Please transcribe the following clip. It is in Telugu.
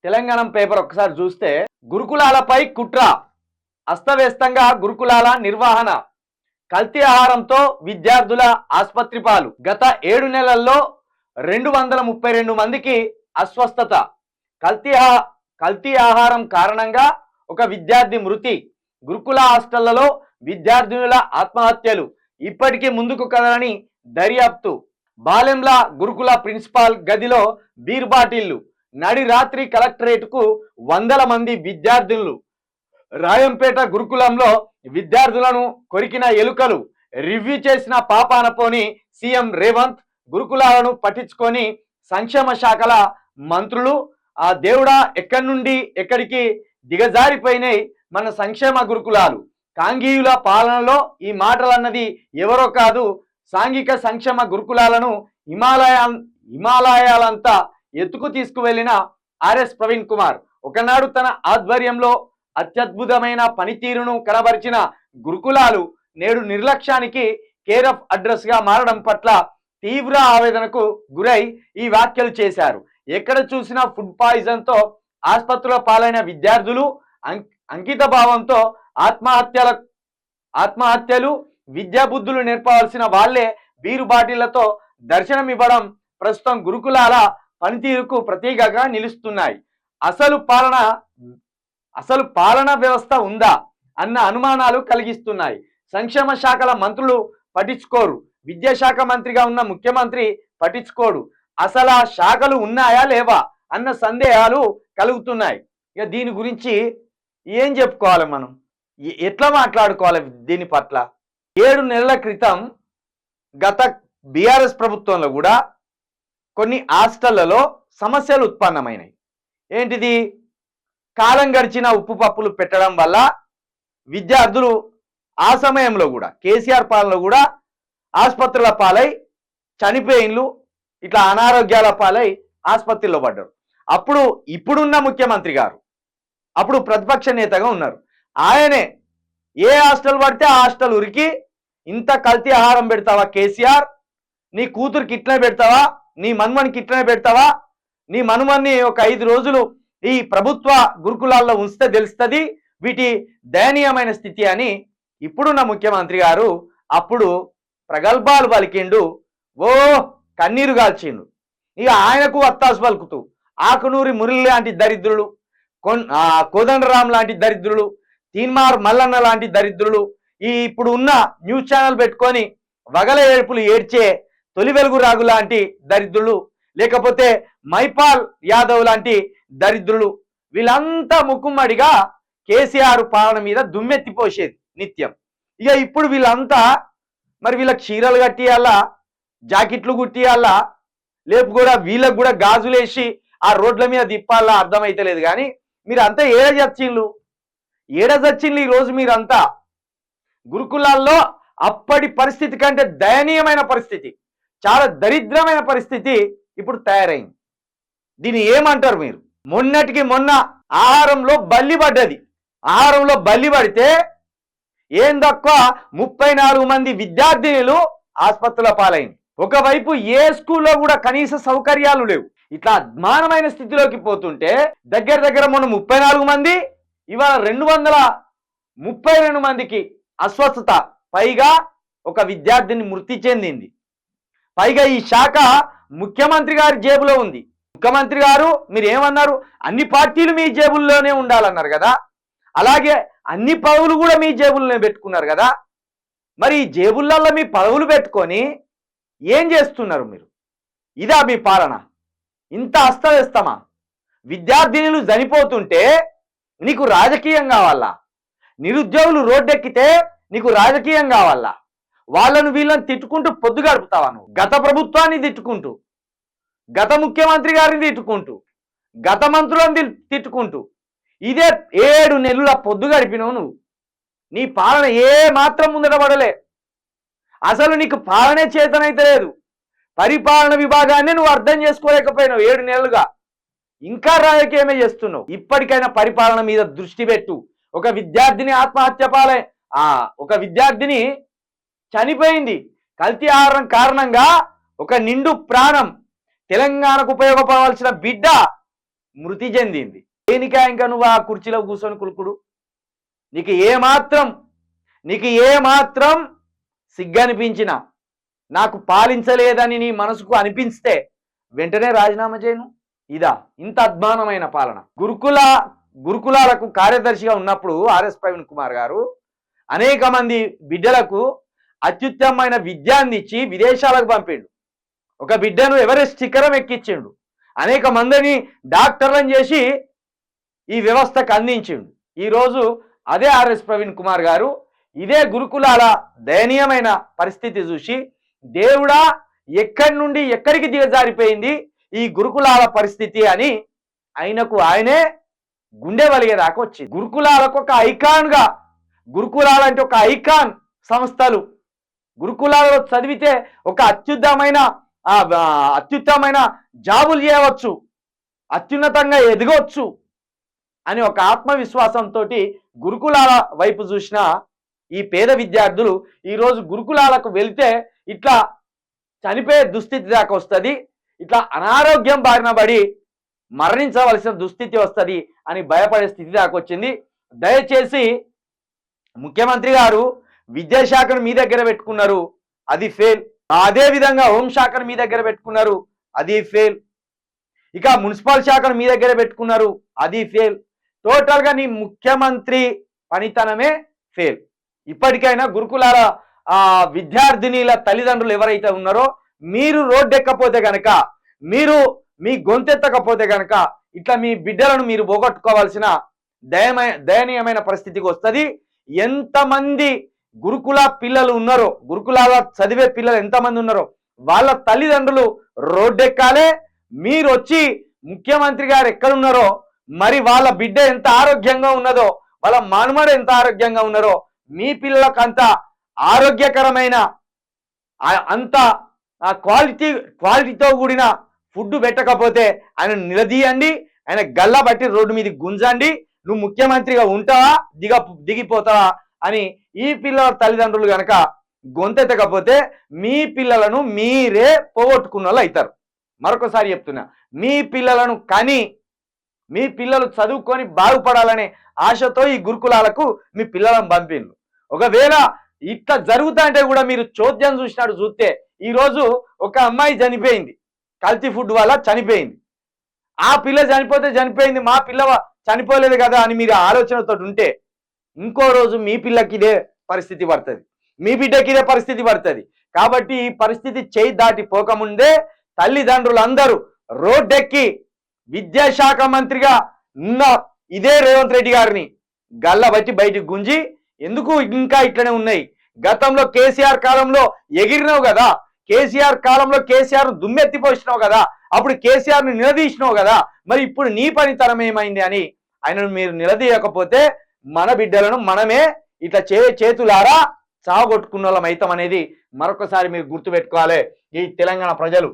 తెలంగాణ పేపర్ ఒకసారి చూస్తే గురుకులాలపై కుట్ర, అస్తవ్యస్తంగా గురుకులాల నిర్వహణ, కల్తీ ఆహారంతో విద్యార్థుల ఆసుపత్రి పాలు. గత 7 నెలల్లో 232 మందికి అస్వస్థత. కల్తీ ఆహారం కారణంగా ఒక విద్యార్థి మృతి. గురుకుల హాస్టళ్లలో విద్యార్థినుల ఆత్మహత్యలు ఇప్పటికీ ముందుకు కదలని దర్యాప్తు. బాలెంల గురుకుల ప్రిన్సిపాల్ గదిలో బీర్ బాటిళ్లు. నడి రాత్రి కలెక్టరేట్కు వందల మంది విద్యార్థులు. రాయంపేట గురుకులంలో విద్యార్థులను కొరికిన ఎలుకలు. రివ్యూ చేసిన పాపాన పోని సీఎం రేవంత్. గురుకులాలను పట్టించుకొని సంక్షేమ శాఖల మంత్రులు. ఆ దేవుడా ఎక్కడి నుండి ఎక్కడికి దిగజారిపోయినాయి మన సంక్షేమ గురుకులాలు. కాంగీయుల పాలనలో ఈ మాటలన్నది ఎవరో కాదు, సాంఘిక సంక్షేమ గురుకులాలను హిమాలయాలంతా ఎత్తుకు తీసుకువెళ్లిన ఆర్ఎస్ ప్రవీణ్ కుమార్. ఒకనాడు తన ఆధ్వర్యంలో అత్యద్భుతమైన పనితీరును కనబరిచిన గురుకులాలు నేడు నిర్లక్ష్యానికి కేర్ ఆఫ్ అడ్రస్ గా మారడం పట్ల తీవ్ర ఆవేదనకు గురై ఈ వ్యాఖ్యలు చేశారు. ఎక్కడ చూసినా ఫుడ్ పాయిజన్ తో ఆసుపత్రుల పాలైన విద్యార్థులు, అంకిత భావంతో ఆత్మహత్యలు, విద్యా బుద్ధులు నేర్పవలసిన వాళ్లే బీరు బాటిళ్లతో దర్శనం ఇవ్వడం ప్రస్తుతం గురుకులాల పనితీరుకు ప్రతీకగా నిలుస్తున్నాయి. అసలు పాలన వ్యవస్థ ఉందా అన్న అనుమానాలు కలిగిస్తున్నాయి. సంక్షేమ శాఖల మంత్రులు పట్టించుకోరు. విద్యాశాఖ మంత్రిగా ఉన్న ముఖ్యమంత్రి పట్టించుకోడు. అసలు ఆ శాఖలు ఉన్నాయా లేవా అన్న సందేహాలు కలుగుతున్నాయి. ఇక దీని గురించి ఏం చెప్పుకోవాలి, మనం ఎట్లా మాట్లాడుకోవాలి దీని పట్ల? 7 నెలల క్రితం గత బీఆర్ఎస్ ప్రభుత్వంలో కూడా కొన్ని హాస్టళ్లలో సమస్యలు ఉత్పన్నమైనాయి. ఏంటిది? కాలం గడిచిన ఉప్పు పప్పులు పెట్టడం వల్ల విద్యార్థులు ఆ సమయంలో కూడా కేసీఆర్ పాలనలో కూడా ఆసుపత్రుల పాలై చనిపోయిన్లు, ఇట్లా అనారోగ్యాల పాలై ఆసుపత్రిలో పడ్డారు. అప్పుడు ఇప్పుడున్న ముఖ్యమంత్రి గారు, అప్పుడు ప్రతిపక్ష నేతగా ఉన్నారు, ఆయనే ఏ హాస్టల్ పడితే ఆ హాస్టల్ ఉరికి ఇంత కల్తీ ఆహారం పెడతావా కేసీఆర్? నీ కూతురికి ఇట్లనే పెడతావా? నీ మనుమనికి ఇట్లనే పెడతావా? నీ మనుమన్ని ఒక 5 రోజులు ఈ ప్రభుత్వ గురుకులాల్లో ఉంచితే తెలుస్తుంది వీటి దయనీయమైన స్థితి అని ఇప్పుడున్న ముఖ్యమంత్రి గారు అప్పుడు ప్రగల్భాలు పలికిండు. ఓ కన్నీరు గాల్చిండు. ఇక ఆయనకు వత్తాసు పలుకుతూ ఆకునూరి మురళి లాంటి దరిద్రులు, కోదండరాం లాంటి దరిద్రులు, తీన్మార్ మల్లన్న లాంటి దరిద్రులు, ఈ ఇప్పుడు ఉన్న న్యూస్ ఛానల్ పెట్టుకొని వగల ఏడుపులు ఏడ్చే తొలి వెలుగు రాగు లాంటి దరిద్రులు, లేకపోతే మైపాల్ యాదవ్ లాంటి దరిద్రులు, వీళ్ళంతా ముక్కుమ్మడిగా కేసీఆర్ పాలన మీద దుమ్మెత్తిపోసేది నిత్యం. ఇక ఇప్పుడు వీళ్ళంతా మరి వీళ్ళకి చీరలు కట్టియాలా, జాకెట్లు కుట్టియాలా, లేపు కూడా వీళ్ళకు కూడా గాజులేసి ఆ రోడ్ల మీద తిప్పాలా అర్థమైతలేదు. కానీ మీరంతా ఏడ చచ్చిండ్లు ఈరోజు మీరంతా గురుకులాల్లో అప్పటి పరిస్థితి కంటే దయనీయమైన పరిస్థితి, చాలా దరిద్రమైన పరిస్థితి ఇప్పుడు తయారైంది. దీన్ని ఏమంటారు మీరు? మొన్నటికి మొన్న ఆహారంలో బల్లి పడ్డది. ఆహారంలో బల్లి పడితే ఏం తక్కువ 34 మంది విద్యార్థినులు ఆసుపత్రుల పాలైంది. ఒకవైపు ఏ స్కూల్లో కూడా కనీస సౌకర్యాలు లేవు. ఇట్లా అద్మానమైన స్థితిలోకి పోతుంటే దగ్గర మొన్న 34 మంది, ఇవాళ 232 మందికి అస్వస్థత, పైగా ఒక విద్యార్థిని మృతి చెందింది. పైగా ఈ శాఖ ముఖ్యమంత్రి గారి జేబులో ఉంది. ముఖ్యమంత్రి గారు మీరు ఏమన్నారు? అన్ని పార్టీలు మీ జేబుల్లోనే ఉండాలన్నారు కదా, అలాగే అన్ని పదవులు కూడా మీ జేబుల్లోనే పెట్టుకున్నారు కదా. మరి ఈ జేబులలో మీ పదవులు పెట్టుకొని ఏం చేస్తున్నారు మీరు? ఇదా మీ పాలన? ఇంత అస్తవ్యస్తమా? విద్యార్థినులు చనిపోతుంటే నీకు రాజకీయం కావాలా? నిరుద్యోగులు రోడ్డెక్కితే నీకు రాజకీయం కావాలా? వాళ్ళను వీళ్ళని తిట్టుకుంటూ పొద్దు గడుపుతావా నువ్వు? గత ప్రభుత్వాన్ని తిట్టుకుంటూ, గత ముఖ్యమంత్రి గారిని తిట్టుకుంటూ, గత మంత్రులను తిట్టుకుంటూ ఇదే 7 నెలల పొద్దు గడిపినావు నువ్వు. నీ పాలన ఏ మాత్రం ముందట పడలే. అసలు నీకు పాలనే చేతనైతే లేదు. పరిపాలన విభాగాన్ని నువ్వు అర్థం చేసుకోలేకపోయినావు 7 నెలలుగా. ఇంకా రాజకీయమే చేస్తున్నావు. ఇప్పటికైనా పరిపాలన మీద దృష్టి పెట్టు. ఒక విద్యార్థిని ఆత్మహత్య పాలై, ఒక విద్యార్థిని చనిపోయింది కల్తీ ఆహారం కారణంగా. ఒక నిండు ప్రాణం, తెలంగాణకు ఉపయోగపడవలసిన బిడ్డ మృతి చెందింది. దేనికా ఇంకా నువ్వు ఆ కుర్చీలో కూర్చొని కులుకుడు? నీకు ఏమాత్రం సిగ్గనిపించిన, నాకు పాలించలేదని నీ మనసుకు అనిపిస్తే వెంటనే రాజీనామా చేయను. ఇదా ఇంత అద్మానమైన పాలన? గురుకులాలకు కార్యదర్శిగా ఉన్నప్పుడు ఆర్ఎస్ ప్రవీణ్ కుమార్ గారు అనేక మంది బిడ్డలకు అత్యుత్తమమైన విద్య అందించి విదేశాలకు పంపిండు. ఒక బిడ్డను ఎవరెస్ట్ శిఖరం ఎక్కించిండు. అనేక మందిని డాక్టర్లను చేసి ఈ వ్యవస్థకు అందించిండు. ఈరోజు అదే ఆర్ఎస్ ప్రవీణ్ కుమార్ గారు ఇదే గురుకులాల దయనీయమైన పరిస్థితి చూసి, దేవుడా ఎక్కడి నుండి ఎక్కడికి దిగజారిపోయింది ఈ గురుకులాల పరిస్థితి అని ఆయనే గుండె వలిగేదాకా వచ్చింది. గురుకులాలకు ఒక ఐకాన్గా, గురుకులాలంటే ఒక ఐకాన్ సంస్థలు, గురుకులాలలో చదివితే ఒక అత్యుత్తమైన జాబులు చేయవచ్చు, అత్యున్నతంగా ఎదగవచ్చు అని ఒక ఆత్మవిశ్వాసంతో గురుకులాల వైపు చూసిన ఈ పేద విద్యార్థులు ఈరోజు గురుకులాలకు వెళ్తే ఇట్లా చనిపోయే దుస్థితి దాకా వస్తుంది, ఇట్లా అనారోగ్యం బారిన పడి మరణించవలసిన దుస్థితి వస్తుంది అని భయపడే స్థితి దాకా వచ్చింది. దయచేసి ముఖ్యమంత్రి గారు విద్యాశాఖను మీ దగ్గర పెట్టుకున్నారు, అది ఫెయిల్. అదే విధంగా హోంశాఖను మీ దగ్గర పెట్టుకున్నారు, అది ఫెయిల్. ఇక మున్సిపల్ శాఖను మీ దగ్గర పెట్టుకున్నారు, అది ఫెయిల్. టోటల్గా నీ ముఖ్యమంత్రి పనితనమే ఫెయిల్. ఇప్పటికైనా గురుకులాల విద్యార్థినిల తల్లిదండ్రులు ఎవరైతే ఉన్నారో మీరు రోడ్డెక్కపోతే గనక, మీరు మీ గొంతెత్తకపోతే గనక ఇట్లా మీ బిడ్డలను మీరు పోగొట్టుకోవాల్సిన దయనీయమైన పరిస్థితికి వస్తుంది. ఎంతమంది గురుకుల పిల్లలు ఉన్నారో, గురుకులాల చదివే పిల్లలు ఎంతమంది ఉన్నారో వాళ్ళ తల్లిదండ్రులు రోడ్డెక్కాలే. మీరు వచ్చి ముఖ్యమంత్రి గారు ఎక్కడున్నారో, మరి వాళ్ళ బిడ్డ ఎంత ఆరోగ్యంగా ఉన్నదో, వాళ్ళ మనమడు ఎంత ఆరోగ్యంగా ఉన్నారో, మీ పిల్లలకు అంత ఆరోగ్యకరమైన అంత క్వాలిటీతో కూడిన ఫుడ్ పెట్టకపోతే ఆయన నిలదీయండి, ఆయన గల్లా బట్టి రోడ్డు మీద గుంజండి. నువ్వు ముఖ్యమంత్రిగా ఉంటావా దిగిపోతావా అని ఈ పిల్లల తల్లిదండ్రులు గనక గొంతెత్తకపోతే మీ పిల్లలను మీరే పోగొట్టుకున్న వాళ్ళు అవుతారు. మరొకసారి చెప్తున్నా, మీ పిల్లలను కని మీ పిల్లలు చదువుకొని బాగుపడాలనే ఆశతో ఈ గురుకులాలకు మీ పిల్లలను పంపిండ్రు. ఒకవేళ ఇట్లా జరుగుతా అంటే కూడా మీరు చోద్యం చూసినట్టు చూస్తే, ఈరోజు ఒక అమ్మాయి చనిపోయింది, కల్తీ ఫుడ్ వల్ల చనిపోయింది. ఆ పిల్ల చనిపోతే చనిపోయింది, మా పిల్ల చనిపోలేదు కదా అని మీరు ఆలోచనతో ఉంటే ఇంకో రోజు మీ పిల్లకి ఇదే పరిస్థితి పడుతుంది, మీ బిడ్డకి ఇదే పరిస్థితి పడుతుంది. కాబట్టి ఈ పరిస్థితి చేయి దాటి పోకముందే తల్లిదండ్రులందరూ రోడ్డెక్కి విద్యాశాఖ మంత్రిగా ఉన్న ఇదే రేవంత్ రెడ్డి గారిని గల్లబట్టి బయటికి గుంజి, ఎందుకు ఇంకా ఇట్లనే ఉన్నాయి, గతంలో కేసీఆర్ కాలంలో ఎగిరినావు కదా, కేసీఆర్ కాలంలో కేసీఆర్ దుమ్మెత్తిపోసినావు కదా, అప్పుడు కేసీఆర్ని నిలదీసినావు కదా, మరి ఇప్పుడు నీ పనితనం ఏమైంది అని ఆయనను మీరు నిలదీయకపోతే మన బిడ్డలను మనమే ఇట్లా చేతులారా చావగొట్టుకున్న వాళ్ళం అవుతాం అనేది మరొకసారి మీరు గుర్తుపెట్టుకోవాలి ఈ తెలంగాణ ప్రజలు.